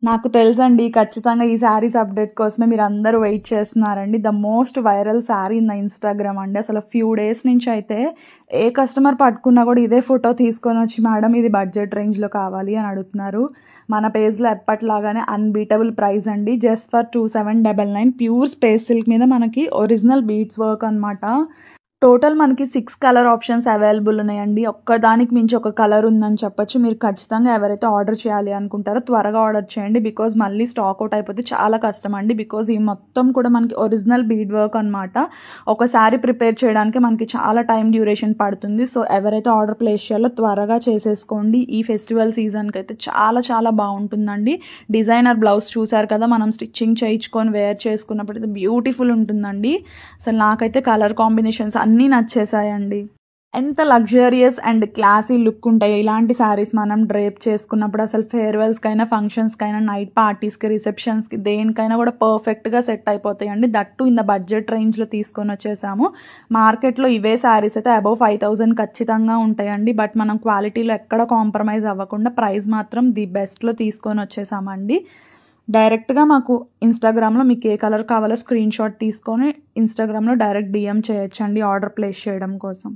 నాకు తెలుసండి. ఖచ్చితంగా ఈ శారీస్ అప్డేట్ కోసమే మీరందరూ వెయిట్ చేస్తున్నారండి. The most viral sari in the Instagram అండి. అసలు ఫ్యూ డేస్ నుంచయితే ఏ కస్టమర్ పట్టుకున్నా గూడా ఇదే ఫోటో తీసుకొనొచ్చి మేడం ఇది బడ్జెట్ రేంజ్‌లో కావాలి అని అడుగుతున్నారు. మన పేజ్‌లో ఎప్పటిలాగానే అన్‌బీటబుల్ ప్రైస్ అండి. Just for 2799 pure space silk మీద మనకి ఒరిజినల్ బీడ్స్ వర్క్ అనమాట. టోటల్ మనకి 6 కలర్ ఆప్షన్స్ అవైలబుల్ ఉన్నాయండి. ఒక్కదానికి మించి ఒక కలర్ ఉందని చెప్పొచ్చు. మీరు ఖచ్చితంగా ఎవరైతే ఆర్డర్ చేయాలి అనుకుంటారో త్వరగా ఆర్డర్ చేయండి. బికాజ్ మళ్ళీ స్టాక్ ఔట్ అయిపోతే చాలా కష్టం అండి. బికాజ్ ఈ మొత్తం కూడా మనకి ఒరిజినల్ బీడ్ వర్క్ అనమాట. ఒక శారీ ప్రిపేర్ చేయడానికి మనకి చాలా టైం డ్యూరేషన్ పడుతుంది. సో ఎవరైతే ఆర్డర్ ప్లేస్ చేయాలో త్వరగా చేసేసుకోండి. ఈ ఫెస్టివల్ సీజన్కి అయితే చాలా చాలా బాగుంటుందండి. డిజైనర్ బ్లౌజ్ చూసారు కదా, మనం స్టిచ్చింగ్ చేయించుకొని వేర్ చేసుకున్నప్పుడు అయితే బ్యూటిఫుల్ ఉంటుందండి. అసలు నాకైతే కలర్ కాంబినేషన్స్ అన్నీ నచ్చేసాయండి. ఎంత లగ్జరియస్ అండ్ క్లాసీ లుక్ ఉంటాయి ఇలాంటి శారీస్ మనం డ్రేప్ చేసుకున్నప్పుడు. అసలు ఫేర్‌వెల్స్‌కైనా, ఫంక్షన్స్‌కైనా, నైట్ పార్టీస్‌కి, రిసెప్షన్స్‌కి దేనికైనా కూడా పర్ఫెక్ట్‌గా సెట్ అయిపోతాయండి. That two in the budget రేంజ్‌లో తీసుకొనొచ్చేసాము. మార్కెట్‌లో ఇవే శారీస్ అయితే అబోవ్ 5000 ఖచ్చితంగా ఉంటాయండి. బట్ మనం క్వాలిటీలో ఎక్కడ కాంప్రమైజ్ అవ్వకుండా ప్రైస్ మాత్రం ది బెస్ట్‌లో తీసుకొనొచ్చేసామండి. డైరెక్ట్‌గా మాకు ఇన్‌స్టాగ్రామ్‌లో మీకు ఏ కలర్ కావాలో స్క్రీన్‌షాట్ తీసుకొని ఇన్‌స్టాగ్రామ్‌లో డైరెక్ట్ డీఎం చేయొచ్చండి ఆర్డర్ ప్లేస్ చేయడం కోసం.